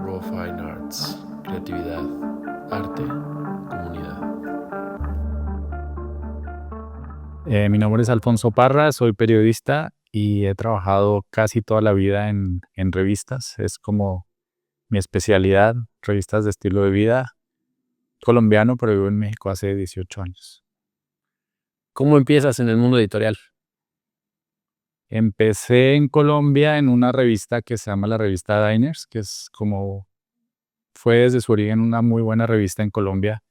Raw Fine Arts, creatividad, arte, comunidad. Mi nombre es Alfonso Parra, soy periodista y he trabajado casi toda la vida en revistas. Es como mi especialidad, revistas de estilo de vida. Colombiano, pero vivo en México hace 18 años. ¿Cómo empiezas en el mundo editorial? Empecé en Colombia en una revista que se llama la revista Diners, que fue desde su origen una muy buena revista en Colombia.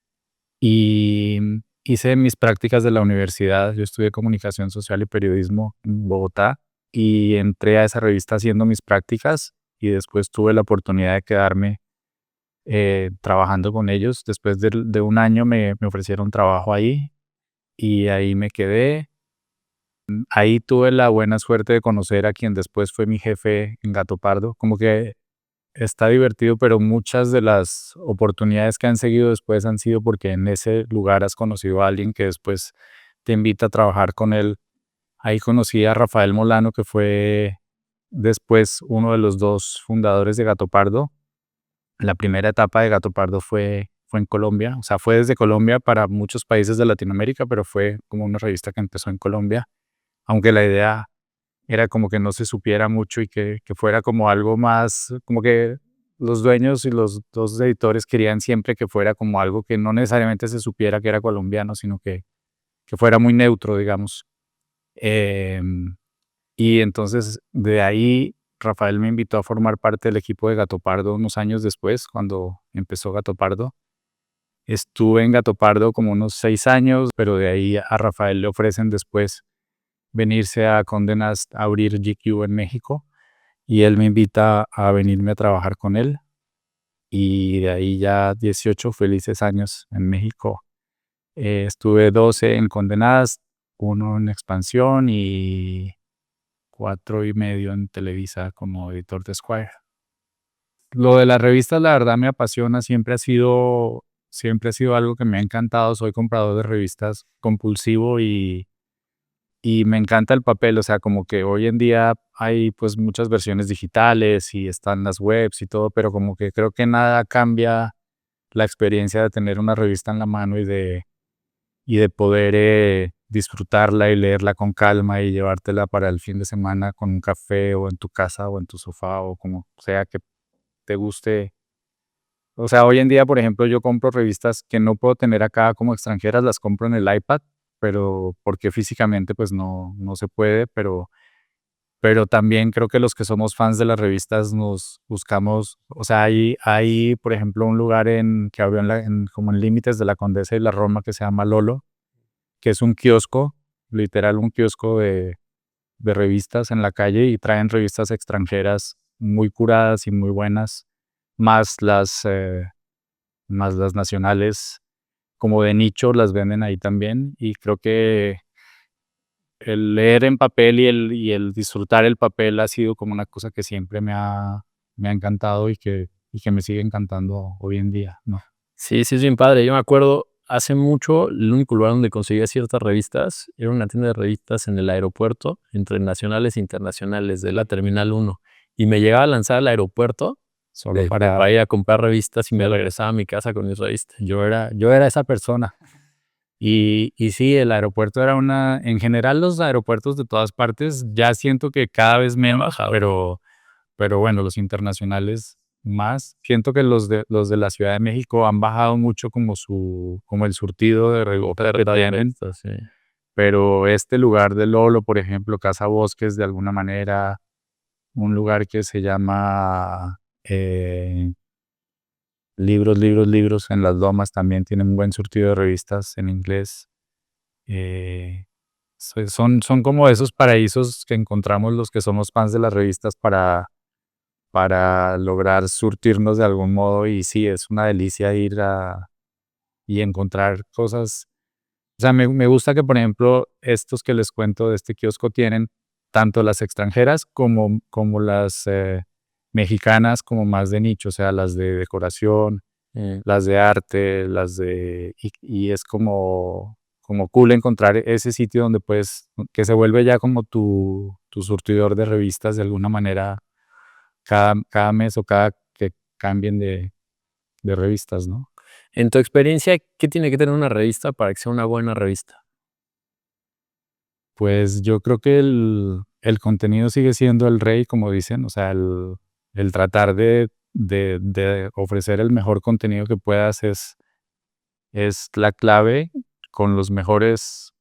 Y hice mis prácticas de la universidad. Yo estudié comunicación social y periodismo en Bogotá y entré a esa revista haciendo mis prácticas y después tuve la oportunidad de quedarme trabajando con ellos. Después de un año me ofrecieron trabajo ahí y ahí me quedé. Ahí tuve la buena suerte de conocer a quien después fue mi jefe en Gato Pardo. Como que está divertido, pero muchas de las oportunidades que han seguido después han sido porque en ese lugar has conocido a alguien que después te invita a trabajar con él. Ahí conocí a Rafael Molano, que fue después uno de los dos fundadores de Gato Pardo. La primera etapa de Gato Pardo fue en Colombia, o sea, fue desde Colombia para muchos países de Latinoamérica, pero fue como una revista que empezó en Colombia, aunque la idea era como que no se supiera mucho y que fuera como algo más, como que los dueños y los dos editores querían siempre que fuera como algo que no necesariamente se supiera que era colombiano, sino que fuera muy neutro, digamos. Y entonces de ahí Rafael me invitó a formar parte del equipo de Gato Pardo unos años después, cuando empezó Gato Pardo. Estuve en Gato Pardo como unos 6 años, pero de ahí a Rafael le ofrecen después venirse a Condé Nast a abrir GQ en México y él me invita a venirme a trabajar con él y de ahí ya 18 felices años en México. Estuve 12 en Condé Nast, 1 en Expansión y 4 y medio en Televisa como editor de Esquire. Lo de las revistas la verdad me apasiona, siempre ha sido algo que me ha encantado. Soy comprador de revistas compulsivo y me encanta el papel, o sea, como que hoy en día hay pues muchas versiones digitales y están las webs y todo, pero como que creo que nada cambia la experiencia de tener una revista en la mano y de poder disfrutarla y leerla con calma y llevártela para el fin de semana con un café o en tu casa o en tu sofá o como sea que te guste. O sea, hoy en día, por ejemplo, yo compro revistas que no puedo tener acá como extranjeras, las compro en el iPad, pero porque físicamente pues no se puede, pero también creo que los que somos fans de las revistas nos buscamos, o sea, hay por ejemplo, un lugar que abrió como en límites de la Condesa y la Roma que se llama Lolo, que es un kiosco, literal un kiosco de revistas en la calle y traen revistas extranjeras muy curadas y muy buenas, más las nacionales como de nicho las venden ahí también y creo que el leer en papel y el disfrutar el papel ha sido como una cosa que siempre me ha encantado y que me sigue encantando hoy en día, ¿no? Sí, sí, es bien padre. Yo me acuerdo, hace mucho, el único lugar donde conseguía ciertas revistas era una tienda de revistas en el aeropuerto, entre nacionales e internacionales, de la Terminal 1. Y me llegaba a lanzar al aeropuerto Solo para ir a comprar revistas y me regresaba a mi casa con mis revistas. yo era esa persona. Y sí, el aeropuerto en general los aeropuertos de todas partes ya siento que cada vez menos, pero bueno, los internacionales más. Siento que los de la Ciudad de México han bajado mucho como el surtido de revistas que tienen, Revistas, sí. pero este lugar de Lolo, por ejemplo, Casa Bosques, de alguna manera, un lugar que se llama Libros en las Lomas, también tiene un buen surtido de revistas en inglés. Eh, son como esos paraísos que encontramos los que somos fans de las revistas para lograr surtirnos de algún modo y sí, es una delicia y encontrar cosas. O sea, me gusta que, por ejemplo, estos que les cuento de este kiosco tienen tanto las extranjeras como las mexicanas, como más de nicho, o sea, las de decoración, las de arte, y es como cool encontrar ese sitio donde que se vuelve ya como tu surtidor de revistas de alguna manera cada mes o cambien de revistas, ¿no? En tu experiencia, ¿qué tiene que tener una revista para que sea una buena revista? Pues yo creo que el contenido sigue siendo el rey, como dicen, o sea, el tratar de ofrecer el mejor contenido que puedas es la clave, con los mejores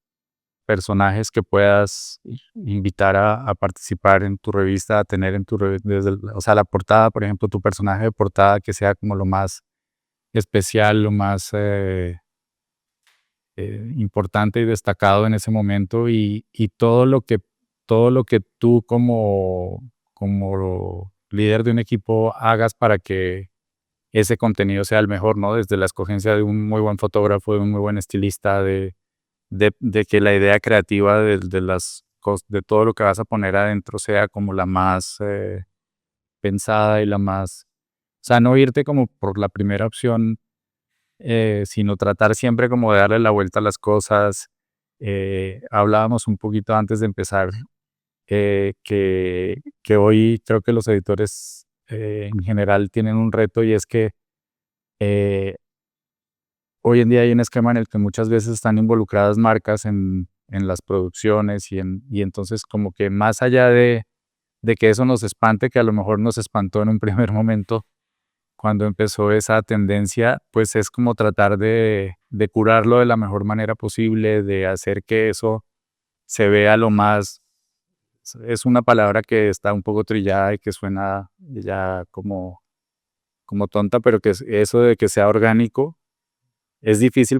personajes que puedas invitar a participar en tu revista, a tener en tu revista, o sea, la portada, por ejemplo, tu personaje de portada que sea como lo más especial, lo más importante y destacado en ese momento, y todo lo que tú como líder de un equipo hagas para que ese contenido sea el mejor, ¿no? Desde la escogencia de un muy buen fotógrafo, de un muy buen estilista, de que la idea creativa de todo lo que vas a poner adentro sea como la más pensada y la más, o sea, no irte como por la primera opción, sino tratar siempre como de darle la vuelta a las cosas. Hablábamos un poquito antes de empezar, que hoy creo que los editores en general tienen un reto, y es que eh, hoy en día hay un esquema en el que muchas veces están involucradas marcas en las producciones, y entonces como que más allá de que eso nos espante, que a lo mejor nos espantó en un primer momento cuando empezó esa tendencia, pues es como tratar de curarlo de la mejor manera posible, de hacer que eso se vea lo más, es una palabra que está un poco trillada y que suena ya como tonta, pero que eso de que sea orgánico es difícil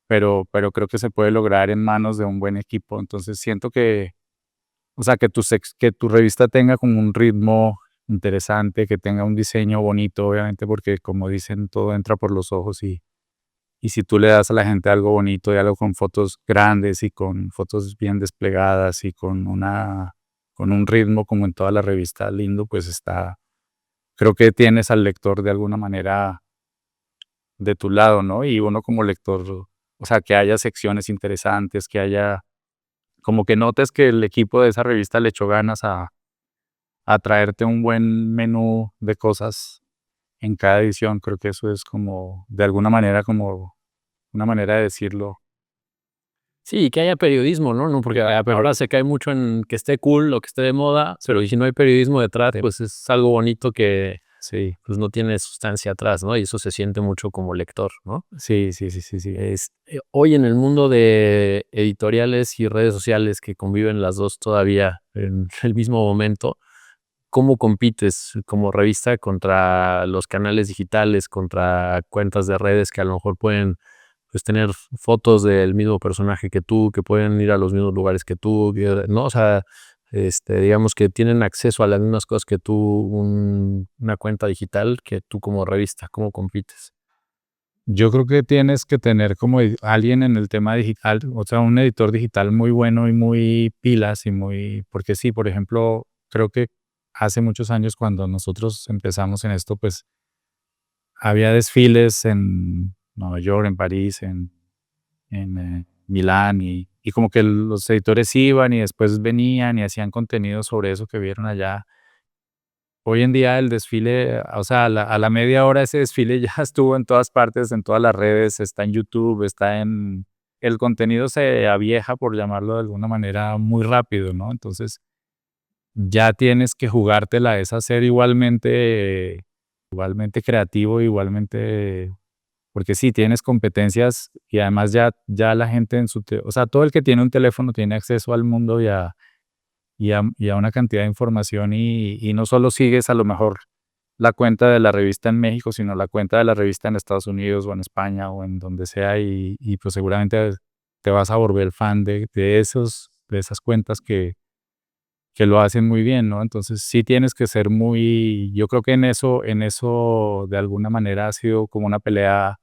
pero creo que se puede lograr en manos de un buen equipo. Entonces siento que, o sea, que tu revista tenga como un ritmo interesante, que tenga un diseño bonito, obviamente, porque como dicen, todo entra por los ojos, y si tú le das a la gente algo bonito y algo con fotos grandes y con fotos bien desplegadas y con un ritmo como en toda la revista lindo, pues creo que tienes al lector de alguna manera de tu lado, ¿no? Y uno como lector, o sea, que haya secciones interesantes, que haya, como que notes que el equipo de esa revista le echó ganas a traerte un buen menú de cosas en cada edición. Creo que eso es como, de alguna manera, como una manera de decirlo. Sí, que haya periodismo, ¿no? No, porque ahora se cae mucho en que esté cool o que esté de moda, pero si no hay periodismo detrás, pues es algo bonito que Sí, pues no tiene sustancia atrás, ¿no? Y eso se siente mucho como lector, ¿no? sí, sí, sí, sí, sí. Hoy en el mundo de editoriales y redes sociales que conviven las dos todavía en el mismo momento, ¿cómo compites como revista contra los canales digitales, contra cuentas de redes que a lo mejor pueden pues tener fotos del mismo personaje que tú, que pueden ir a los mismos lugares que tú, ¿no? O sea, digamos que tienen acceso a las mismas cosas que tú, una cuenta digital, que tú como revista, ¿cómo compites? Yo creo que tienes que tener como alguien en el tema digital, o sea, un editor digital muy bueno y muy pilas y porque sí, por ejemplo, creo que hace muchos años cuando nosotros empezamos en esto, pues había desfiles en Nueva York, en París, en Milán, y como que los editores iban y después venían y hacían contenido sobre eso que vieron allá. Hoy en día el desfile, o sea, a la media hora ese desfile ya estuvo en todas partes, en todas las redes, está en YouTube, el contenido se avieja, por llamarlo de alguna manera, muy rápido, ¿no? Entonces ya tienes que jugártela, es a ser igualmente creativo, igualmente, porque sí, tienes competencias, y además ya la gente o sea, todo el que tiene un teléfono tiene acceso al mundo y a una cantidad de información, y no solo sigues a lo mejor la cuenta de la revista en México, sino la cuenta de la revista en Estados Unidos o en España o en donde sea, y pues seguramente te vas a volver fan de esas cuentas que lo hacen muy bien, ¿no? Entonces sí tienes que ser yo creo que en eso de alguna manera ha sido como una pelea,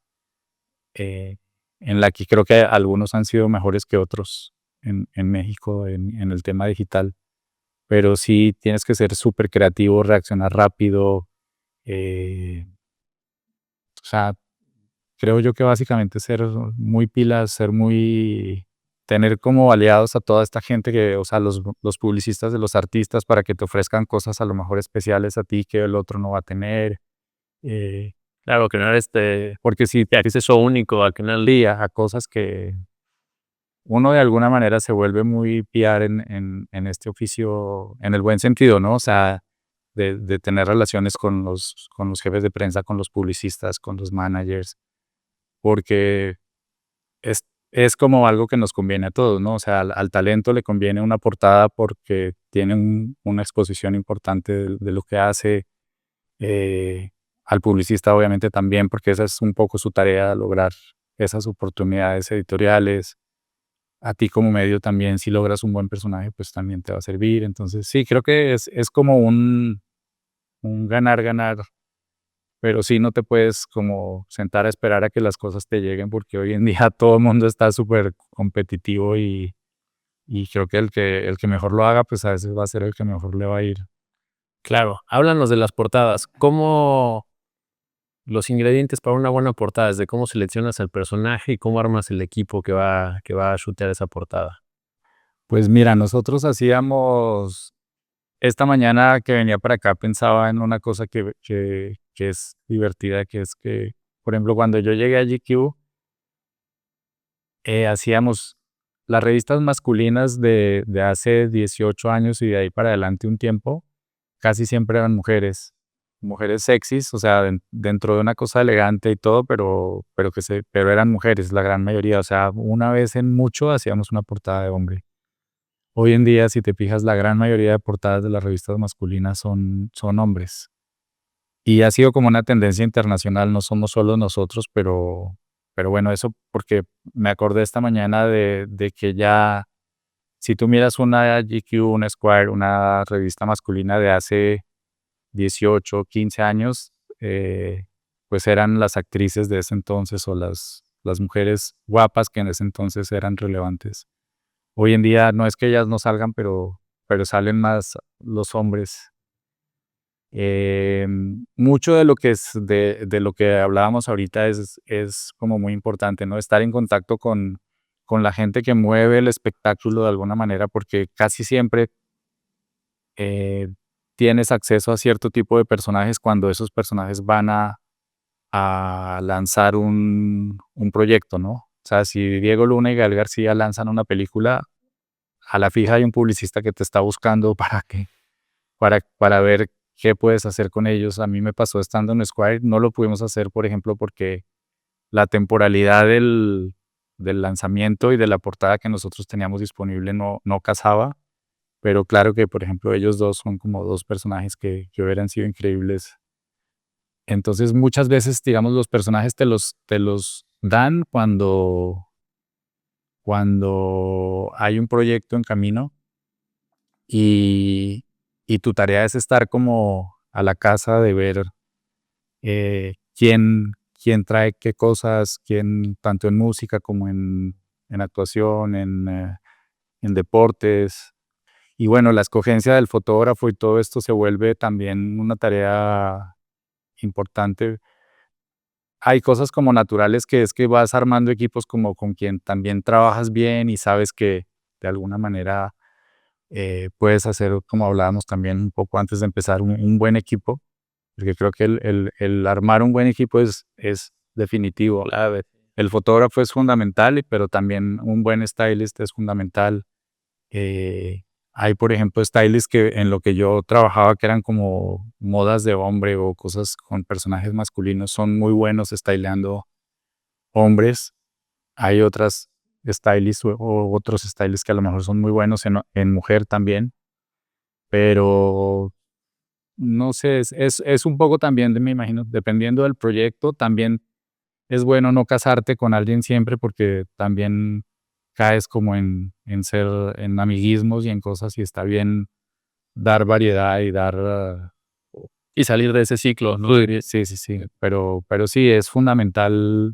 eh, en la que creo que algunos han sido mejores que otros en México en el tema digital. Pero sí tienes que ser súper creativo, reaccionar rápido, o sea, creo yo que básicamente ser muy pilas, tener como aliados a toda esta gente o sea, los publicistas de los artistas, para que te ofrezcan cosas a lo mejor especiales a ti que el otro no va a tener. Claro, que no era porque si que acceso único al final. día a cosas que uno de alguna manera se vuelve muy PR en este oficio, en el buen sentido, ¿no? O sea, de tener relaciones con los jefes de prensa, con los publicistas, con los managers, porque es, es como algo que nos conviene a todos, ¿no? O sea, al talento le conviene una portada porque tiene una exposición importante de lo que hace, eh, al publicista obviamente también, porque esa es un poco su tarea, lograr esas oportunidades editoriales. A ti como medio también, si logras un buen personaje, pues también te va a servir. Entonces, sí, creo que es como un ganar, ganar, pero sí no te puedes como sentar a esperar a que las cosas te lleguen, porque hoy en día todo el mundo está súper competitivo y creo que el que mejor lo haga, pues a veces va a ser el que mejor le va a ir. Claro, háblanos de las portadas. ¿Cómo los ingredientes para una buena portada? Desde cómo seleccionas al personaje y cómo armas el equipo que va a shootear esa portada. Pues mira, nosotros hacíamos, esta mañana que venía para acá pensaba en una cosa que es divertida, que es que, por ejemplo, cuando yo llegué a GQ, hacíamos las revistas masculinas de hace 18 años y de ahí para adelante un tiempo, casi siempre eran mujeres, mujeres sexys, o sea, dentro de una cosa elegante y todo, pero eran mujeres, la gran mayoría, o sea, una vez en mucho hacíamos una portada de hombre. Hoy en día, si te fijas, la gran mayoría de portadas de las revistas masculinas son hombres. Y ha sido como una tendencia internacional, no somos solo nosotros, pero bueno, eso porque me acordé esta mañana de que ya, si tú miras una GQ, una Esquire, una revista masculina de hace 18, 15 años, pues eran las actrices de ese entonces o las mujeres guapas que en ese entonces eran relevantes. Hoy en día no es que ellas no salgan, pero salen más los hombres. Mucho de lo que de lo que hablábamos ahorita es como muy importante, ¿no? Estar en contacto con la gente que mueve el espectáculo de alguna manera, porque casi siempre eh, tienes acceso a cierto tipo de personajes cuando esos personajes van a lanzar un proyecto, ¿no? O sea, si Diego Luna y Gael García lanzan una película, a la fija hay un publicista que te está buscando para ver qué puedes hacer con ellos. A mí me pasó estando en Squire, no lo pudimos hacer, por ejemplo, porque la temporalidad del lanzamiento y de la portada que nosotros teníamos disponible no casaba, pero claro que, por ejemplo, ellos dos son como dos personajes que hubieran sido increíbles. Entonces, muchas veces, digamos, los personajes te los dan cuando hay un proyecto en camino y, y tu tarea es estar como a la casa de ver quién trae qué cosas, quién, tanto en música como en actuación, en deportes. Y bueno, la escogencia del fotógrafo y todo esto se vuelve también una tarea importante. Hay cosas como naturales que es que vas armando equipos como con quien también trabajas bien y sabes que de alguna manera puedes hacer, como hablábamos también un poco antes de empezar, un buen equipo, porque creo que el armar un buen equipo es definitivo. Clave. El fotógrafo es fundamental, pero también un buen stylist es fundamental. Hay, por ejemplo, stylists que en lo que yo trabajaba, que eran como modas de hombre o cosas con personajes masculinos, son muy buenos styleando hombres. Hay otras stylists o otros stylists que a lo mejor son muy buenos en mujer también, pero no sé, es un poco también, me imagino, dependiendo del proyecto, también es bueno no casarte con alguien siempre porque también caes como en amiguismos y en cosas y está bien dar variedad y dar... Y salir de ese ciclo, ¿no? sí, sí, sí, pero sí, es fundamental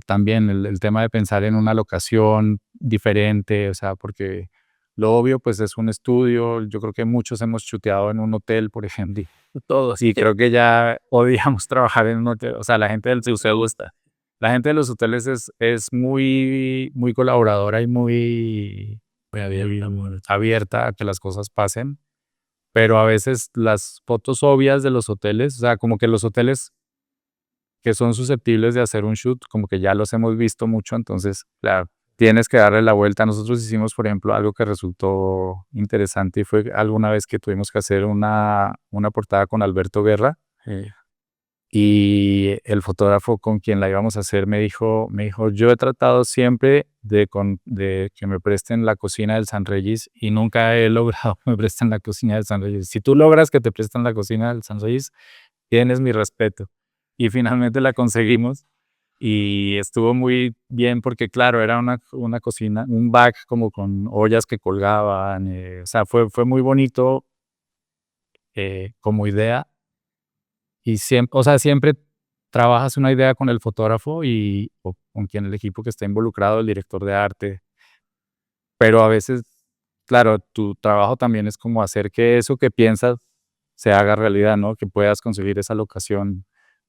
también el tema de pensar en una locación diferente, o sea, porque lo obvio pues es un estudio, yo creo que muchos hemos chuteado en un hotel, por ejemplo, Todos. y creo que ya odiamos trabajar en un hotel, o sea, la gente del Si usted gusta. la gente de los hoteles es muy, muy colaboradora y muy Muy abierta, abierta a que las cosas pasen, pero a veces las fotos obvias de los hoteles, o sea, como que los hoteles que son susceptibles de hacer un shoot, como que ya los hemos visto mucho, entonces, claro, tienes que darle la vuelta. Nosotros hicimos, por ejemplo, algo que resultó interesante y fue alguna vez que tuvimos que hacer una portada con Alberto Guerra. Y el fotógrafo con quien la íbamos a hacer me dijo, yo he tratado siempre de que me presten la cocina del San Regis y nunca he logrado que me presten la cocina del San Regis. Si tú logras que te presten la cocina del San Regis, tienes mi respeto. Y finalmente la conseguimos y estuvo muy bien porque, claro, era una cocina, un back como con ollas que colgaban. O sea, fue muy bonito como idea. Y siempre, o sea, siempre trabajas una idea con el fotógrafo o con quien el equipo que está involucrado, el director de arte. Pero a veces, claro, tu trabajo también es como hacer que eso que piensas se haga realidad, ¿no? Que puedas conseguir esa locación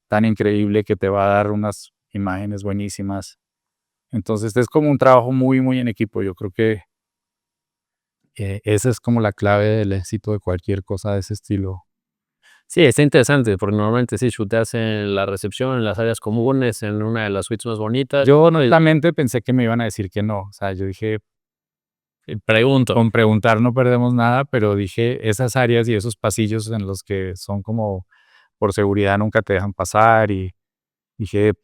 tan increíble que te va a dar unas imágenes buenísimas. Entonces es como un trabajo muy, muy en equipo. Yo creo que esa es como la clave del éxito de cualquier cosa de ese estilo. Sí, está interesante, porque normalmente sí shooteas en la recepción, en las áreas comunes, en una de las suites más bonitas. Yo honestamente pensé que me iban a decir que no. O sea, yo dije, Pregunto. con preguntar no perdemos nada, pero dije, esas áreas y esos pasillos en los que son como por seguridad nunca te dejan pasar y dije,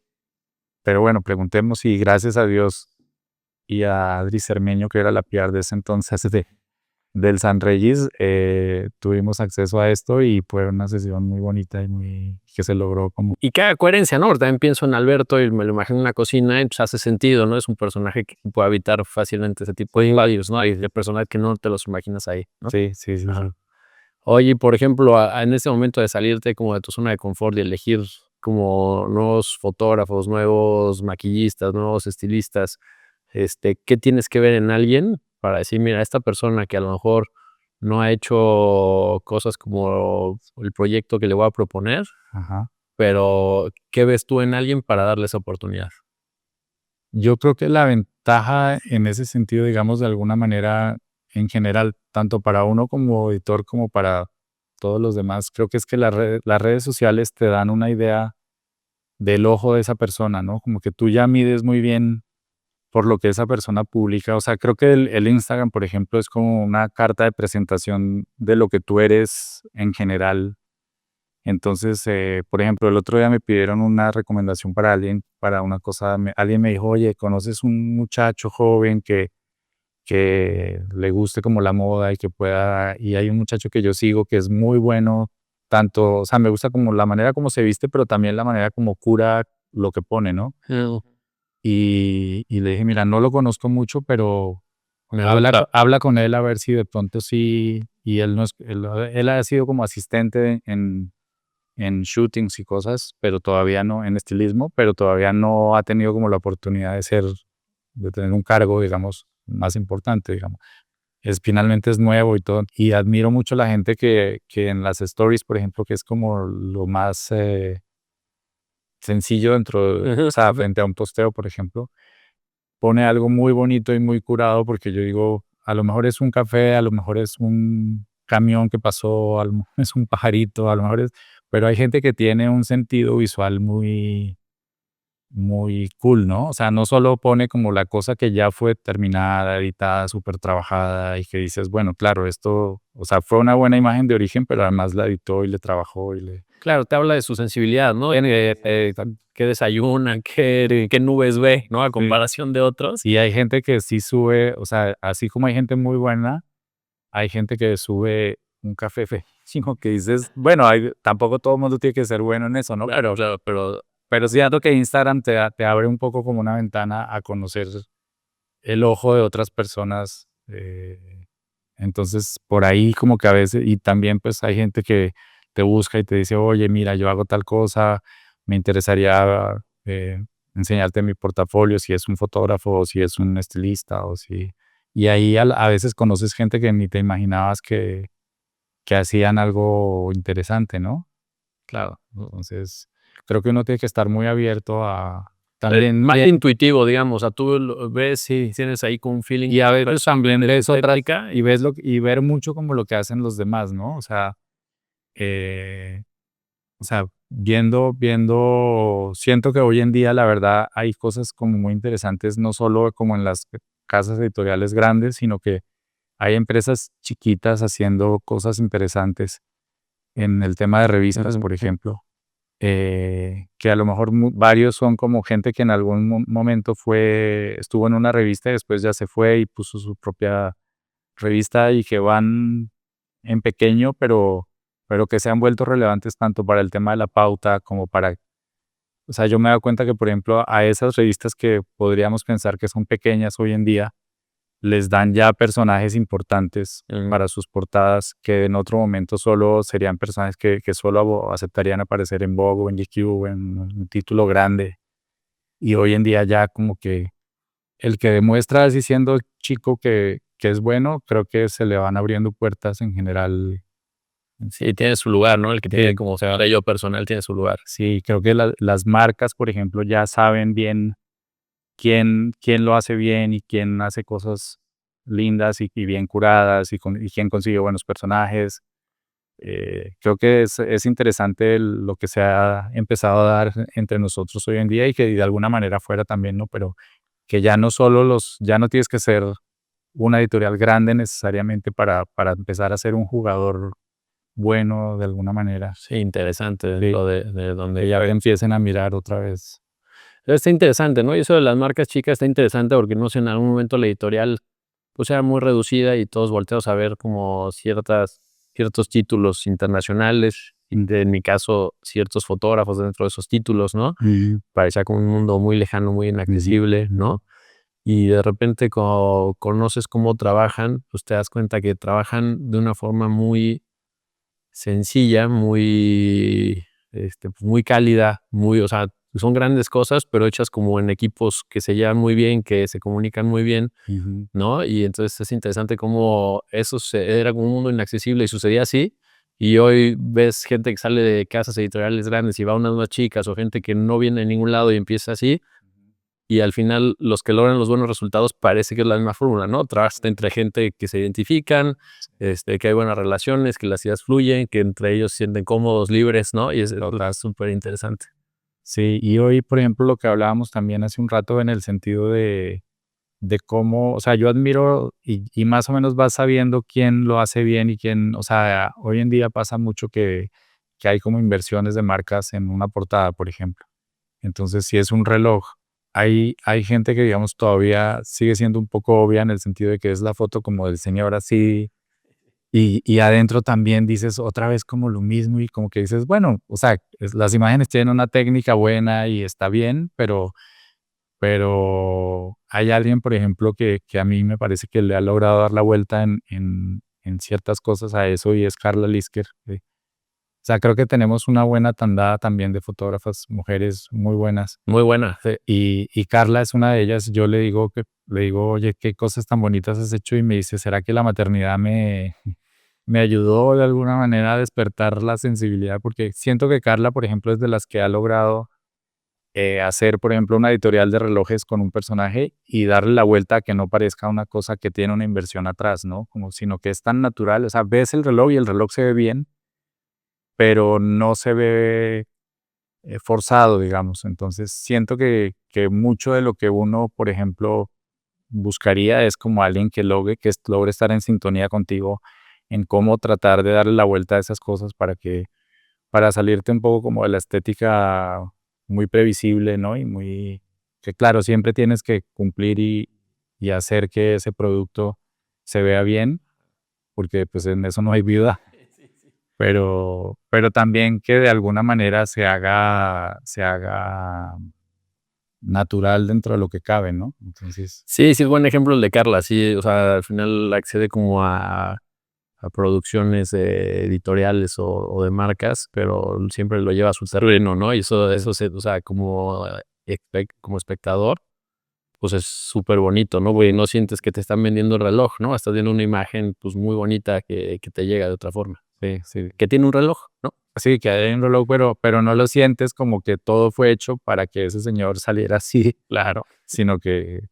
pero bueno, preguntemos y gracias a Dios y a Adri Cermeño, que era la PR de ese entonces del San Regis, tuvimos acceso a esto y fue una sesión muy bonita y muy que se logró como... Y cada coherencia, ¿no? También pienso en Alberto y me lo imagino en la cocina y pues hace sentido, ¿no? Es un personaje que puede habitar fácilmente ese tipo de invadios, ¿no? Hay de personajes que no te los imaginas ahí, ¿no? Sí, sí, sí. Ajá. Oye, por ejemplo, en este momento de salirte como de tu zona de confort y elegir como nuevos fotógrafos, nuevos maquillistas, nuevos estilistas, ¿qué tienes que ver en alguien para decir, mira, esta persona que a lo mejor no ha hecho cosas como el proyecto que le voy a proponer, Ajá. pero ¿qué ves tú en alguien para darle esa oportunidad? Yo creo que la ventaja en ese sentido, digamos, de alguna manera, en general, tanto para uno como editor como para todos los demás, creo que es que las redes sociales te dan una idea del ojo de esa persona, ¿no? Como que tú ya mides muy bien por lo que esa persona publica. O sea, creo que el Instagram, por ejemplo, es como una carta de presentación de lo que tú eres en general. Entonces, por ejemplo, el otro día me pidieron una recomendación para alguien, para una cosa, alguien me dijo, oye, ¿conoces un muchacho joven que le guste como la moda y que pueda, y hay un muchacho que yo sigo que es muy bueno, tanto, o sea, me gusta como la manera como se viste, pero también la manera como cura lo que pone, ¿no? Y le dije, mira, no lo conozco mucho, pero habla con él a ver si de pronto sí, y él no es, él ha sido como asistente en shootings y cosas, pero todavía no, en estilismo, pero todavía no ha tenido como la oportunidad de tener un cargo, digamos, más importante, digamos. Finalmente es nuevo y todo, y admiro mucho la gente que en las stories, por ejemplo, que es como lo más sencillo o sea, frente a un posteo, por ejemplo, pone algo muy bonito y muy curado, porque yo digo, a lo mejor es un café, a lo mejor es un camión que pasó, a lo mejor es un pajarito, a lo mejor es, pero hay gente que tiene un sentido visual muy, muy cool, ¿no? O sea, no solo pone como la cosa que ya fue terminada, editada, súper trabajada y que dices, bueno, claro, esto, o sea, fue una buena imagen de origen, pero además la editó y le trabajó y le... Claro, te habla de su sensibilidad, ¿no? Qué desayuna, qué nubes ve, ¿no? A comparación de otros. Y hay gente que sí sube, o sea, así como hay gente muy buena, hay gente que sube un café sino que dices, bueno, tampoco todo el mundo tiene que ser bueno en eso, ¿no? Claro, Pero siento que Instagram te abre un poco como una ventana a conocer el ojo de otras personas. Entonces, por ahí como que a veces, y también pues hay gente que te busca y te dice, oye, mira, yo hago tal cosa, me interesaría enseñarte mi portafolio, si es un fotógrafo o si es un estilista o si... Y ahí a veces conoces gente que ni te imaginabas que hacían algo interesante, ¿no? claro. Entonces, creo que uno tiene que estar muy abierto También Más intuitivo, digamos, o sea, tú lo ves sí. tienes ahí con un feeling. Y a veces también ves otra técnica. y ves y ver mucho como lo que hacen los demás, ¿no? O sea, viendo, siento que hoy en día, la verdad, hay cosas como muy interesantes, no solo como en las casas editoriales grandes, sino que hay empresas chiquitas haciendo cosas interesantes en el tema de revistas, por ejemplo, que a lo mejor varios son como gente que en algún momento estuvo en una revista y después ya se fue y puso su propia revista y que van en pequeño, pero que se han vuelto relevantes tanto para el tema de la pauta como para, o sea, yo me he dado cuenta que, por ejemplo, a esas revistas que podríamos pensar que son pequeñas hoy en día, les dan ya personajes importantes para sus portadas que en otro momento solo serían personajes que solo aceptarían aparecer en Vogue o en GQ o en un título grande. Y hoy en día ya como que el que demuestra así siendo chico que es bueno, creo que se le van abriendo puertas en general. Sí, tiene su lugar, ¿no? El que tiene Sí. como sello personal tiene su lugar. Sí, creo que las marcas, por ejemplo, ya saben bien quién lo hace bien y quién hace cosas lindas y bien curadas y quién consigue buenos personajes. Creo que es interesante lo que se ha empezado a dar entre nosotros hoy en día y que de alguna manera fuera también, ¿no? Pero que ya no solo ya no tienes que ser una editorial grande necesariamente para empezar a ser un jugador bueno de alguna manera. Sí, interesante Sí. lo de donde Que ya empiecen a mirar otra vez. está interesante, ¿no? Y eso de las marcas chicas está interesante porque no sé, en algún momento la editorial pues era muy reducida y todos volteamos a ver como ciertos títulos internacionales, en mi caso ciertos fotógrafos dentro de esos títulos, ¿no? Parecía como un mundo muy lejano, muy inaccesible, ¿no? Y de repente cuando conoces cómo trabajan, pues te das cuenta que trabajan de una forma muy sencilla, pues muy cálida, o sea, son grandes cosas, pero hechas como en equipos que se llevan muy bien, que se comunican muy bien, ¿no? Y entonces es interesante cómo era como un mundo inaccesible y sucedía así. Y hoy ves gente que sale de casas editoriales grandes y va a unas más chicas, o gente que no viene de ningún lado y empieza así. Y al final los que logran los buenos resultados parece que es la misma fórmula, ¿no? Trabajas entre gente que se identifican, que hay buenas relaciones, que las ideas fluyen, que entre ellos se sienten cómodos, libres, ¿no? Y es súper interesante. Sí, y hoy, por ejemplo, lo que hablábamos también hace un rato en el sentido de cómo, o sea, yo admiro y más o menos vas sabiendo quién lo hace bien y quién, o sea, hoy en día pasa mucho que hay como inversiones de marcas en una portada, por ejemplo. Entonces, si es un reloj, hay gente que, digamos, todavía sigue siendo un poco obvia en el sentido de que es la foto como del señor así, y adentro también dices otra vez como lo mismo y como que dices, bueno, o sea, las imágenes tienen una técnica buena y está bien, pero hay alguien, por ejemplo, que a mí me parece que le ha logrado dar la vuelta en ciertas cosas a eso y es Carla Lisker. O sea, creo que tenemos una buena tandada también de fotógrafas, mujeres muy buenas. Muy buena. Sí. Y Carla es una de ellas. Yo le digo, oye, qué cosas tan bonitas has hecho y me dice, ¿será que la maternidad me ayudó de alguna manera a despertar la sensibilidad? Porque siento que Carla, por ejemplo, es de las que ha logrado hacer, por ejemplo, una editorial de relojes con un personaje y darle la vuelta a que no parezca una cosa que tiene una inversión atrás, ¿no? Sino que es tan natural. O sea, ves el reloj y el reloj se ve bien, pero no se ve forzado, digamos. Entonces, siento que mucho de lo que uno, por ejemplo, buscaría es como alguien que logre estar en sintonía contigo en cómo tratar de darle la vuelta a esas cosas para salirte un poco como de la estética muy previsible, ¿no? Y que claro, siempre tienes que cumplir y hacer que ese producto se vea bien, porque pues en eso no hay vida, pero también que de alguna manera se haga natural dentro de lo que cabe, ¿no? Entonces, Sí, es buen ejemplo el de Carla, sí, o sea, al final accede como a producciones editoriales o de marcas, pero siempre lo lleva a su terreno, ¿no? Y eso o sea, como espectador, pues es súper bonito, ¿no? Porque no sientes que te están vendiendo el reloj, ¿no? Estás viendo una imagen, pues, muy bonita que te llega de otra forma. sí, sí. Que tiene un reloj, ¿no? sí, que hay un reloj, pero no lo sientes como que todo fue hecho para que ese señor saliera así, Claro. sino que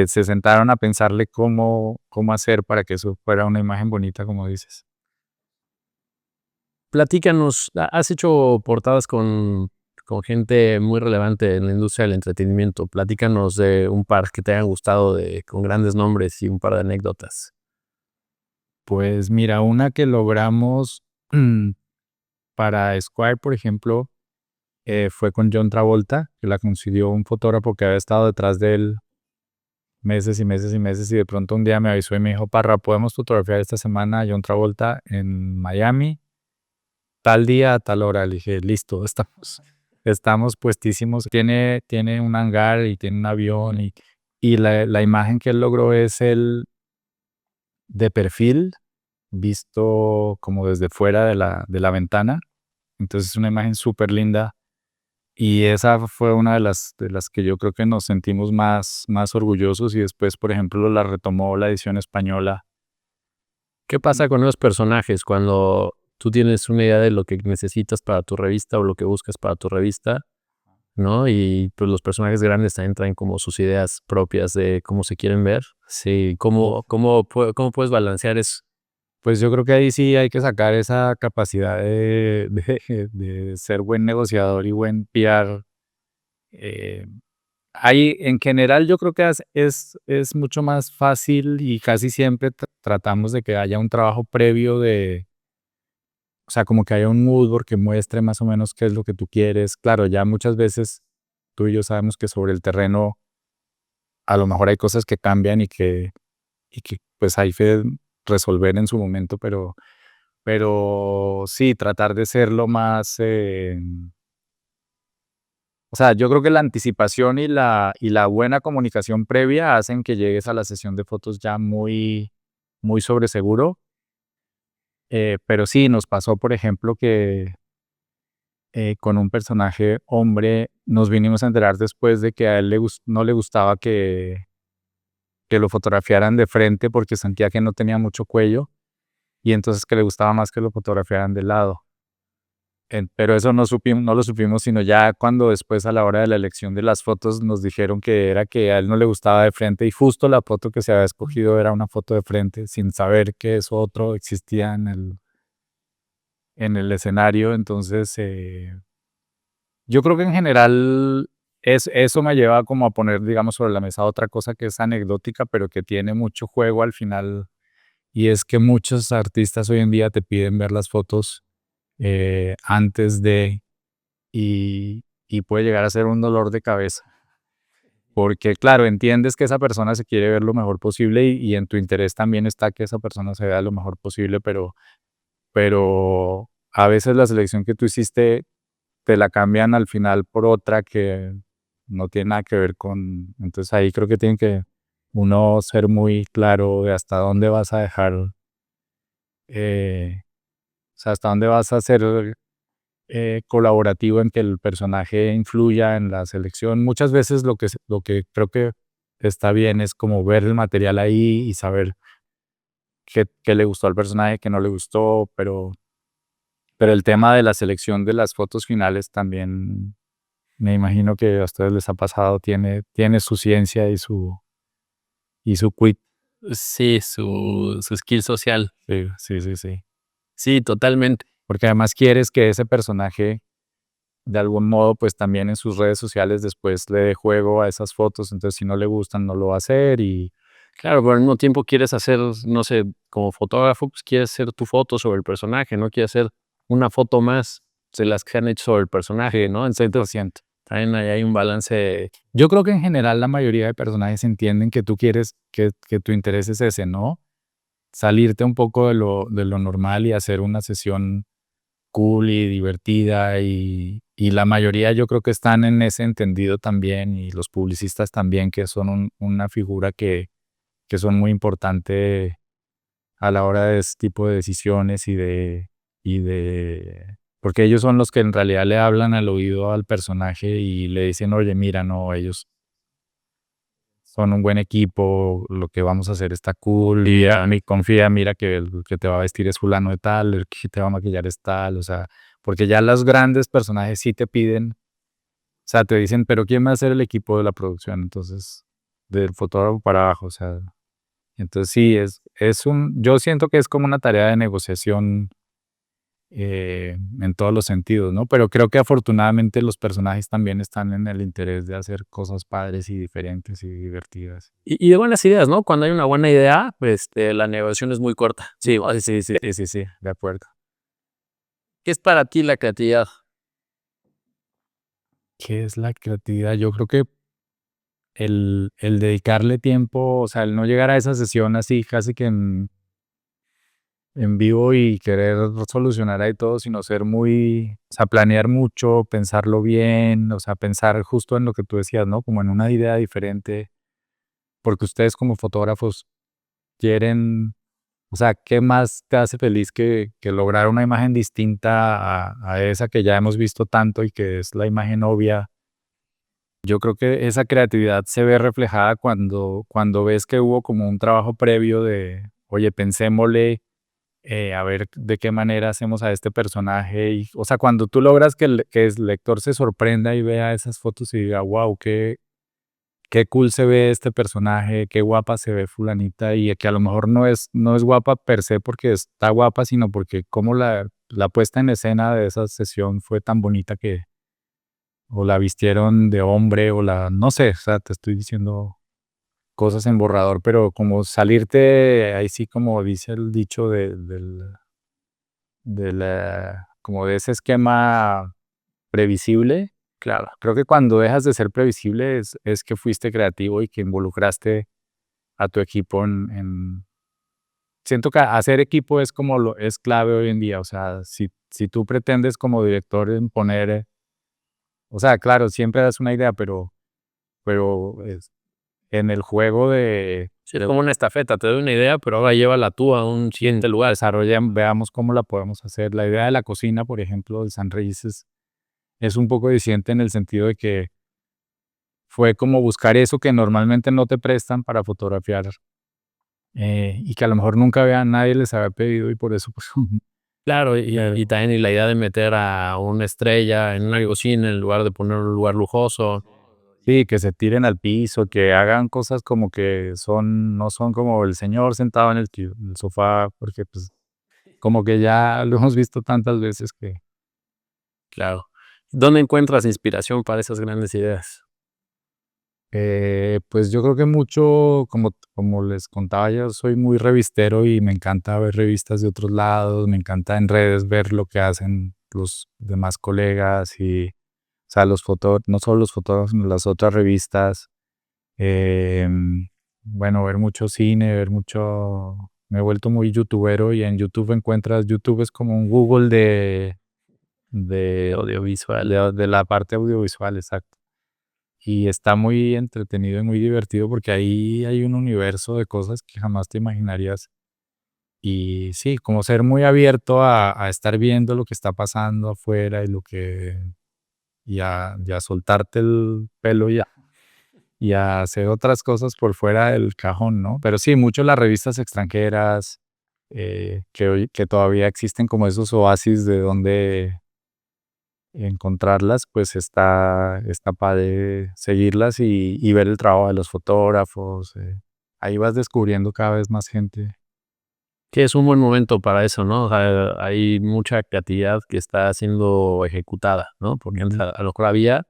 se sentaron a pensarle cómo hacer para que eso fuera una imagen bonita, como dices. Platícanos, has hecho portadas con gente muy relevante en la industria del entretenimiento. Platícanos de un par que te hayan gustado con grandes nombres y un par de anécdotas. Pues mira, una que logramos para Esquire, por ejemplo, fue con John Travolta, que la consiguió un fotógrafo que había estado detrás de él meses y meses y meses, y de pronto un día me avisó y me dijo, Parra, ¿podemos fotografiar esta semana a John Travolta en Miami? Tal día, a tal hora. Le dije, listo, estamos puestísimos. Tiene un hangar y tiene un avión y la imagen que él logró es el de perfil, visto como desde fuera de la ventana. Entonces es una imagen súper linda. Y esa fue una de las que yo creo que nos sentimos más orgullosos y después, por ejemplo, la retomó la edición española. ¿Qué pasa con los personajes cuando tú tienes una idea de lo que necesitas para tu revista o lo que buscas para tu revista, ¿no? Y pues los personajes grandes también traen como sus ideas propias de cómo se quieren ver. Sí, ¿cómo puedes balancear eso? Pues yo creo que ahí sí hay que sacar esa capacidad de ser buen negociador y buen PR. Eh, Ahí, en general, yo creo que es mucho más fácil y casi siempre tratamos de que haya un trabajo previo o sea, como que haya un mood board que muestre más o menos qué es lo que tú quieres. Claro, ya muchas veces tú y yo sabemos que sobre el terreno a lo mejor hay cosas que cambian y que pues hay que resolver en su momento, pero sí, tratar de ser lo más, o sea, yo creo que la anticipación y la buena comunicación previa hacen que llegues a la sesión de fotos ya muy sobre seguro. Pero sí, nos pasó, por ejemplo, que con un personaje hombre nos vinimos a enterar después de que a él no le gustaba que lo fotografiaran de frente porque sentía que no tenía mucho cuello y entonces que le gustaba más que lo fotografiaran de lado. Pero eso no lo supimos, sino ya cuando después a la hora de la elección de las fotos nos dijeron que era que a él no le gustaba de frente y justo la foto que se había escogido era una foto de frente sin saber que eso otro existía en el escenario. Entonces, yo creo que en general eso me lleva como a poner, digamos, sobre la mesa otra cosa que es anecdótica, pero que tiene mucho juego al final, y es que muchos artistas hoy en día te piden ver las fotos antes de, y puede llegar a ser un dolor de cabeza. Porque, claro, entiendes que esa persona se quiere ver lo mejor posible y en tu interés también está que esa persona se vea lo mejor posible, pero a veces la selección que tú hiciste te la cambian al final por otra que no tiene nada que ver con. Entonces ahí creo que tiene que uno ser muy claro de hasta dónde vas a dejar, o sea, hasta dónde vas a ser colaborativo en que el personaje influya en la selección. Muchas veces lo que creo que está bien es como ver el material ahí y saber qué le gustó al personaje, qué no le gustó, pero el tema de la selección de las fotos finales también me imagino que a ustedes les ha pasado, tiene su ciencia y su quit. Sí, su skill social. Sí, sí, sí, sí. Sí, totalmente. Porque además quieres que ese personaje, de algún modo, pues también en sus redes sociales después le dé juego a esas fotos. Entonces, si no le gustan, no lo va a hacer. Y Claro, pero al mismo tiempo quieres hacer, no sé, como fotógrafo, pues quieres hacer tu foto sobre el personaje, no quieres hacer una foto más de las que se han hecho sobre el personaje, ¿no? Entonces, también ahí hay un balance. yo creo que en general la mayoría de personajes entienden que tú quieres, que tu interés es ese, ¿no? Salirte un poco de lo normal y hacer una sesión cool y divertida y la mayoría yo creo que están en ese entendido también y los publicistas también que son una figura que son muy importante a la hora de este tipo de decisiones porque ellos son los que en realidad le hablan al oído al personaje y le dicen, oye, mira, no, ellos son un buen equipo, lo que vamos a hacer está cool, y confía, mira que el que te va a vestir es fulano de tal, el que te va a maquillar es tal, o sea, porque ya los grandes personajes sí te piden, o sea, te dicen, pero ¿quién va a ser el equipo de la producción? Entonces, del fotógrafo para abajo, o sea, entonces sí, yo siento que es como una tarea de negociación en todos los sentidos, ¿no? Pero creo que afortunadamente los personajes también están en el interés de hacer cosas padres y diferentes y divertidas. Y de buenas ideas, ¿no? Cuando hay una buena idea, pues la negociación es muy corta. Sí, sí, de acuerdo. ¿Qué es para ti la creatividad? ¿Qué es la creatividad? Yo creo que el dedicarle tiempo, o sea, el no llegar a esa sesión así casi que en vivo y querer solucionar ahí todo, sino ser muy, o sea, planear mucho, pensarlo bien, o sea, pensar justo en lo que tú decías, ¿no? Como en una idea diferente, porque ustedes como fotógrafos quieren, o sea, ¿qué más te hace feliz que lograr una imagen distinta a esa que ya hemos visto tanto y que es la imagen obvia? Yo creo que esa creatividad se ve reflejada cuando ves que hubo como un trabajo previo de, oye, pensémosle, a ver de qué manera hacemos a este personaje. Y, o sea, cuando tú logras que el lector se sorprenda y vea esas fotos y diga, wow, qué cool se ve este personaje, qué guapa se ve fulanita, y que a lo mejor no es guapa per se porque está guapa, sino porque como la puesta en escena de esa sesión fue tan bonita que o la vistieron de hombre no sé, o sea, te estoy diciendo cosas en borrador, pero como salirte ahí sí como dice el dicho como de ese esquema previsible. Claro. Creo que cuando dejas de ser previsible es que fuiste creativo y que involucraste a tu equipo siento que hacer equipo es es clave hoy en día, o sea, si tú pretendes como director en poner, o sea, claro, siempre das una idea, pero en el juego Sí, es como una estafeta, te doy una idea, pero ahora llévala tú a un siguiente lugar. veamos cómo la podemos hacer. La idea de la cocina, por ejemplo, de San Reyes es un poco disidente en el sentido de que fue como buscar eso que normalmente no te prestan para fotografiar y que a lo mejor nunca nadie les había pedido y por eso pues Claro, y también la idea de meter a una estrella en una cocina en lugar de poner un lugar lujoso. sí, que se tiren al piso, que hagan cosas como que no son como el señor sentado en el sofá, porque pues como que ya lo hemos visto tantas veces que Claro. ¿Dónde encuentras inspiración para esas grandes ideas? pues yo creo que mucho, como les contaba, yo soy muy revistero y me encanta ver revistas de otros lados, me encanta en redes ver lo que hacen los demás colegas y, o sea, no solo los fotógrafos, sino las otras revistas. Bueno, ver mucho cine, me he vuelto muy youtubero y en YouTube es como un Google de Audiovisual. de la parte audiovisual, exacto. Y está muy entretenido y muy divertido porque ahí hay un universo de cosas que jamás te imaginarías. Y sí, como ser muy abierto a estar viendo lo que está pasando afuera y a soltarte el pelo y a hacer otras cosas por fuera del cajón, ¿no? Pero sí, mucho las revistas extranjeras, que todavía existen como esos oasis de donde encontrarlas, pues está padre seguirlas y ver el trabajo de los fotógrafos. Ahí vas descubriendo cada vez más gente. Que es un buen momento para eso, ¿no? O sea, hay mucha creatividad que está siendo ejecutada, ¿no? Porque antes a lo mejor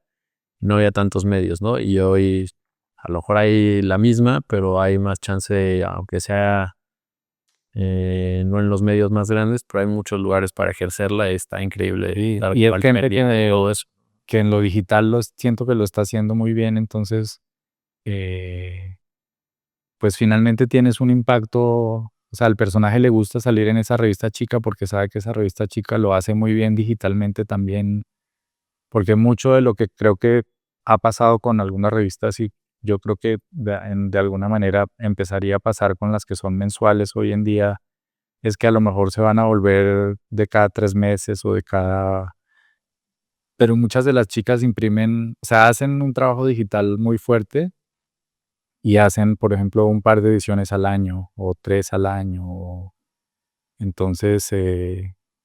no había tantos medios, ¿no? Y hoy a lo mejor hay la misma, pero hay más chance, aunque sea no en los medios más grandes, pero hay muchos lugares para ejercerla. Está increíble. Sí, Dar y es cualquier gente medio, todo eso. que en lo digital siento que lo está haciendo muy bien, entonces, eh, pues finalmente tienes un impacto, o sea, al personaje le gusta salir en esa revista chica porque sabe que esa revista chica lo hace muy bien digitalmente también, porque mucho de lo que creo que ha pasado con algunas revistas y yo creo que de alguna manera empezaría a pasar con las que son mensuales hoy en día, es que a lo mejor se van a volver de cada 3 meses o pero muchas de las chicas imprimen, o sea, hacen un trabajo digital muy fuerte y hacen, por ejemplo, un par de ediciones al año o 3 al año. Entonces,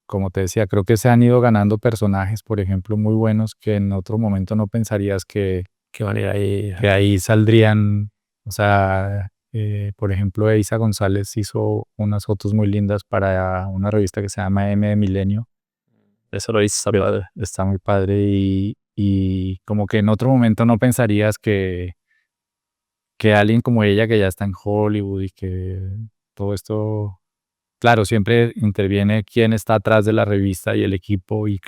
como te decía, creo que se han ido ganando personajes, por ejemplo, muy buenos que en otro momento no pensarías que van a ir ahí. que ahí saldrían. O sea, por ejemplo, Eiza González hizo unas fotos muy lindas para una revista que se llama M de Milenio. Eso lo hice. Está muy padre y como que en otro momento no pensarías que alguien como ella, que ya está en Hollywood y que todo esto, claro, siempre interviene quién está atrás de la revista y el equipo y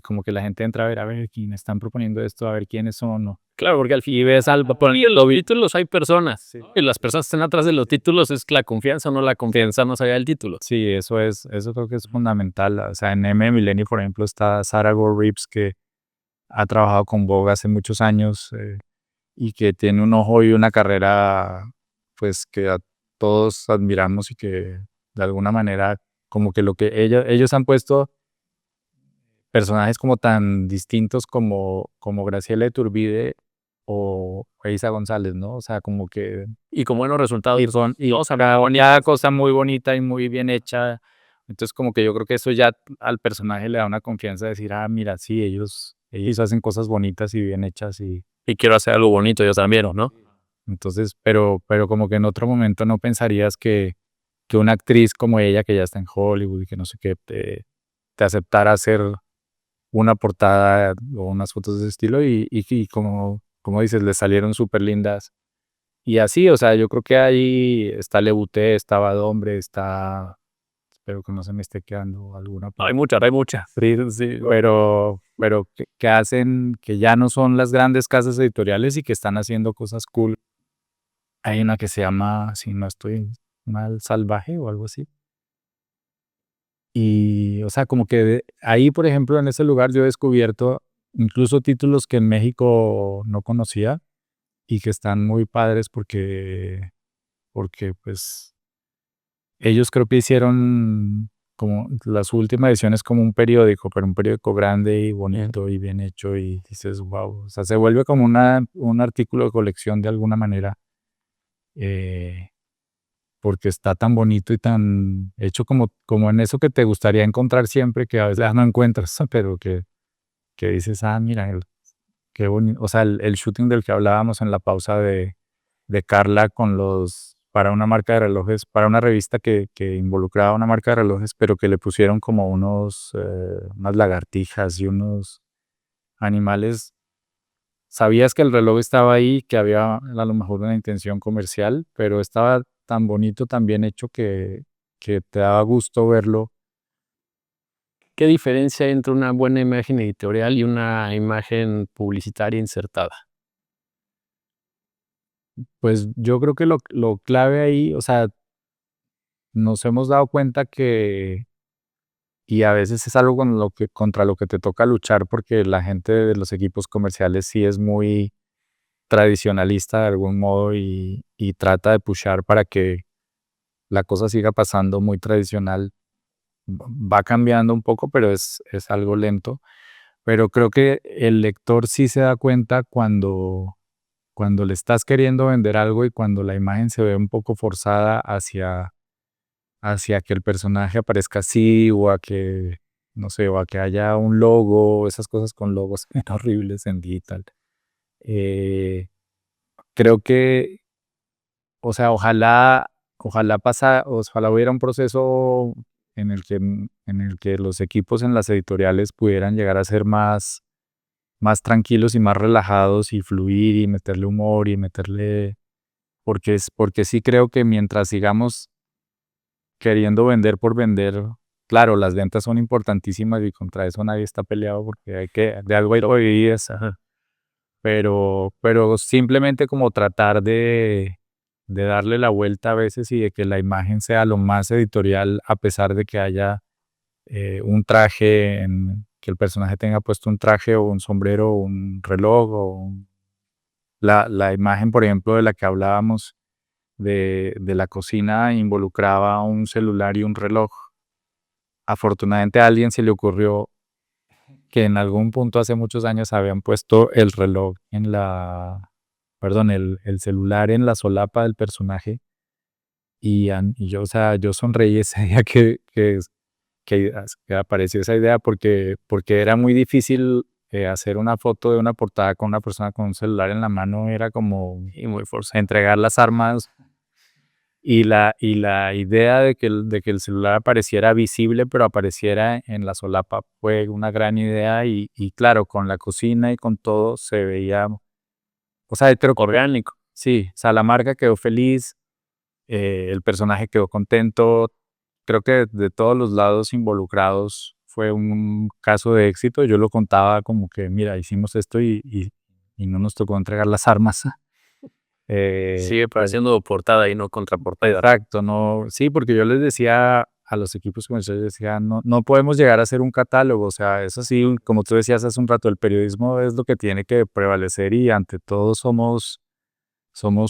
como que la gente entra a ver quién están proponiendo esto, a ver quiénes son. ¿No? Claro, porque al fin ves por los títulos hay personas. Sí. Y las personas que están atrás de los títulos es la confianza o no la confianza más allá del título. Sí, eso creo que es fundamental. O sea, en M Millennium, por ejemplo, está Sarah Gore Reeves, que ha trabajado con Vogue hace muchos años y que tiene un ojo y una carrera, pues, que a todos admiramos y que de alguna manera, como que ellos han puesto personajes como tan distintos como Graciela Iturbide o Eiza González, ¿no? O sea, como que Y con buenos resultados. cada cosa muy bonita y muy bien hecha. Entonces, como que yo creo que eso ya al personaje le da una confianza de decir, mira, sí, ellos hacen cosas bonitas y bien hechas y quiero hacer algo bonito yo también, ¿no? entonces, pero como que en otro momento no pensarías que una actriz como ella, que ya está en Hollywood y que no sé qué, te aceptara hacer una portada o unas fotos de ese estilo y como dices, le salieron súper lindas. Y así, o sea, yo creo que ahí está Le Buté, está Badombre, está, espero que no se me esté quedando alguna. Hay muchas. Sí, pero que hacen, que ya no son las grandes casas editoriales y que están haciendo cosas cool. Hay una que se llama, si no estoy mal, Salvaje o algo así. Y, o sea, como que ahí, por ejemplo, en ese lugar yo he descubierto incluso títulos que en México no conocía y que están muy padres porque pues ellos creo que hicieron como las últimas ediciones como un periódico, pero un periódico grande y bonito y bien hecho y dices, wow, o sea, se vuelve como un artículo de colección de alguna manera. Porque está tan bonito y tan hecho como en eso que te gustaría encontrar siempre, que a veces no encuentras, pero que dices, mira, qué bonito. O sea, el shooting del que hablábamos en la pausa de Carla para una marca de relojes, para una revista que involucraba una marca de relojes, pero que le pusieron como unas lagartijas y unos animales. Sabías que el reloj estaba ahí, que había a lo mejor una intención comercial, pero estaba tan bonito, tan bien hecho que te daba gusto verlo. ¿Qué diferencia hay entre una buena imagen editorial y una imagen publicitaria insertada? Pues yo creo que lo clave ahí, o sea, nos hemos dado cuenta y a veces es algo contra lo que te toca luchar, porque la gente de los equipos comerciales sí es muy tradicionalista de algún modo y trata de pushar para que la cosa siga pasando muy tradicional. Va cambiando un poco, pero es algo lento. Pero creo que el lector sí se da cuenta cuando le estás queriendo vender algo y cuando la imagen se ve un poco forzada hacia que el personaje aparezca así o a que, no sé, o a que haya un logo, esas cosas con logos horribles en digital. Creo que, o sea, ojalá hubiera un proceso en el que los equipos en las editoriales pudieran llegar a ser más tranquilos y más relajados y fluir y meterle humor y meterle, porque sí creo que mientras sigamos queriendo vender por vender, claro, las ventas son importantísimas y contra eso nadie está peleado porque de algo hay que vivir, pero simplemente como tratar de darle la vuelta a veces y de que la imagen sea lo más editorial a pesar de que haya un traje, que el personaje tenga puesto un traje o un sombrero o un reloj la imagen, por ejemplo, de la que hablábamos de la cocina involucraba un celular y un reloj. Afortunadamente a alguien se le ocurrió que en algún punto hace muchos años habían puesto el reloj el celular en la solapa del personaje y yo, o sea, yo sonreí ese día que que apareció esa idea porque era muy difícil hacer una foto de una portada con una persona con un celular en la mano, era como Y muy forzado. entregar las armas. Y la idea de que el celular apareciera visible, pero apareciera en la solapa, fue una gran idea y claro, con la cocina y con todo se veía, o sea, creo que Orgánico. sí, o sea, la marca quedó feliz, el personaje quedó contento. Creo que de todos los lados involucrados fue un caso de éxito. Yo lo contaba como que, mira, hicimos esto y no nos tocó entregar las armas. Sigue pareciendo portada y no contraportada. Exacto, no, sí, porque yo les decía a los equipos comerciales, decía, no podemos llegar a hacer un catálogo, o sea, eso sí, como tú decías hace un rato, el periodismo es lo que tiene que prevalecer y ante todo somos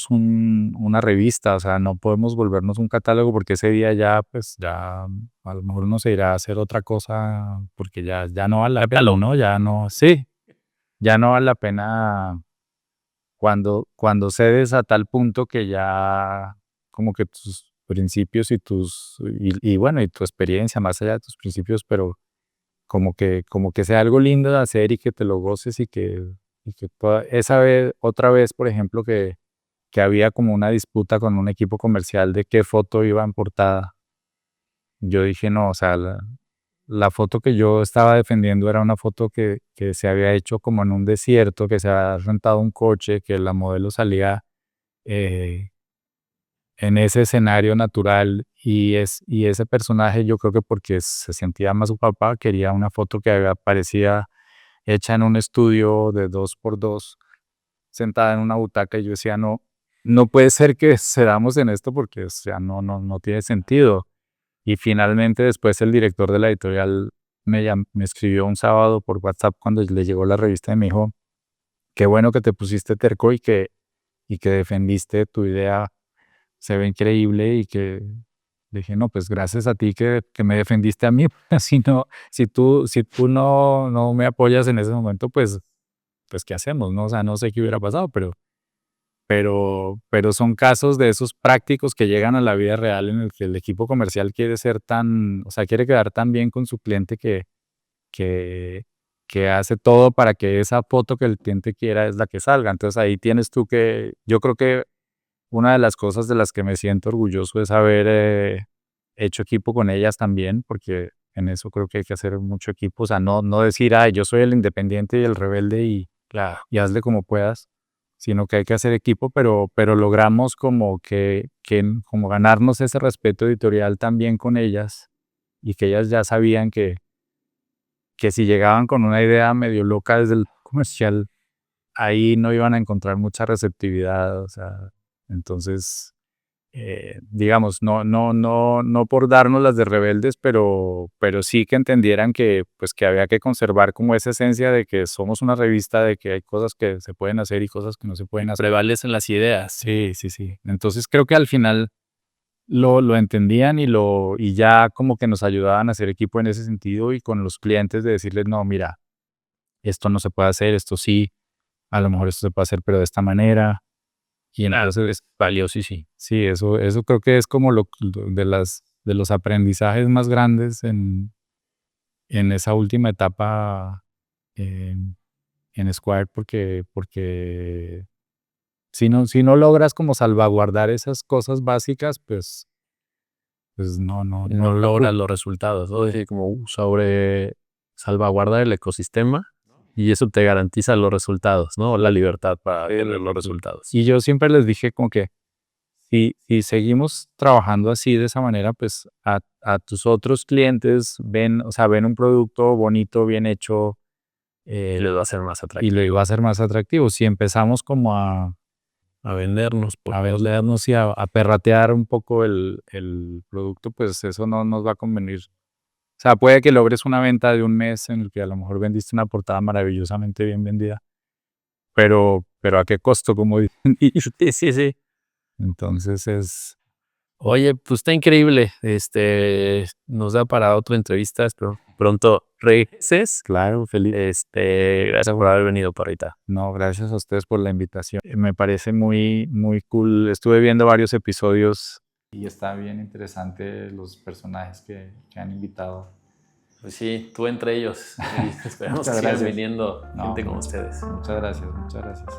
una revista, o sea, no podemos volvernos un catálogo porque ese día ya, pues ya, a lo mejor uno se irá a hacer otra cosa porque ya no vale la pena, ¿no? Ya no, sí, ya no vale la pena cuando cedes a tal punto que ya como que tus principios y bueno, y tu experiencia más allá de tus principios, pero como que sea algo lindo de hacer y que te lo goces y que esa vez, otra vez, por ejemplo, que había como una disputa con un equipo comercial de qué foto iba en portada. Yo dije, no, o sea, la foto que yo estaba defendiendo era una foto que se había hecho como en un desierto, que se había rentado un coche, que la modelo salía eh, en ese escenario natural y ese personaje yo creo que porque se sentía más su papá, quería una foto que parecía hecha en un estudio de 2x2, sentada en una butaca y yo decía, no puede ser que cedamos en esto porque o sea, no tiene sentido. Y finalmente después el director de la editorial me escribió un sábado por WhatsApp cuando le llegó la revista y me dijo, qué bueno que te pusiste terco y que defendiste tu idea, se ve increíble y que le dije, no, pues gracias a ti que me defendiste a mí, si tú no me apoyas en ese momento, pues ¿qué hacemos? ¿No? O sea, no sé qué hubiera pasado, pero son casos de esos prácticos que llegan a la vida real en el que el equipo comercial quiere ser o sea, quiere quedar tan bien con su cliente que, que hace todo para que esa foto que el cliente quiera es la que salga. Entonces ahí tienes tú yo creo que una de las cosas de las que me siento orgulloso es haber hecho equipo con ellas también, porque en eso creo que hay que hacer mucho equipo, o sea, no decir, ay, yo soy el independiente y el rebelde y hazle como puedas, sino que hay que hacer equipo, pero logramos como como ganarnos ese respeto editorial también con ellas y que ellas ya sabían que si llegaban con una idea medio loca desde el comercial, ahí no iban a encontrar mucha receptividad, o sea, entonces, digamos, no por darnos las de rebeldes, pero sí que entendieran pues, que había que conservar como esa esencia de que somos una revista, de que hay cosas que se pueden hacer y cosas que no se pueden hacer. Prevalecen las ideas. Sí, sí, sí. Entonces creo que al final lo entendían y ya como que nos ayudaban a hacer equipo en ese sentido y con los clientes de decirles, no, mira, esto no se puede hacer, esto sí, a lo mejor esto se puede hacer, pero de esta manera. Y entonces Es valiosísimo. sí, eso creo que es como de los aprendizajes más grandes en esa última etapa en Square, porque si no logras como salvaguardar esas cosas básicas, pues No logras los resultados, ¿no? Es decir, como sobre salvaguardar el ecosistema y eso te garantiza los resultados, ¿no? La libertad para tener los resultados. Y yo siempre les dije como que si seguimos trabajando así de esa manera, pues a tus otros clientes o sea, ven un producto bonito, bien hecho, Y les va a ser más y atractivo. lo iba a hacer más atractivo. Si empezamos como A vendernos. a vendernos y a perratear un poco el producto, pues eso no nos va a convenir. O sea, puede que logres una venta de un mes en el que a lo mejor vendiste una portada maravillosamente bien vendida, pero ¿a qué costo? Como dicen. Sí, sí. Entonces Oye, pues está increíble. Nos da para otra entrevista. Espero pronto regreses. claro, feliz. Gracias por haber venido, Parrita. No, gracias a ustedes por la invitación. Me parece muy cool. Estuve viendo varios episodios y está bien interesante los personajes que han invitado. Pues sí, tú entre ellos. Y esperamos que Muchas sigan gracias. viniendo No, gente como ustedes. Muchas gracias, muchas gracias.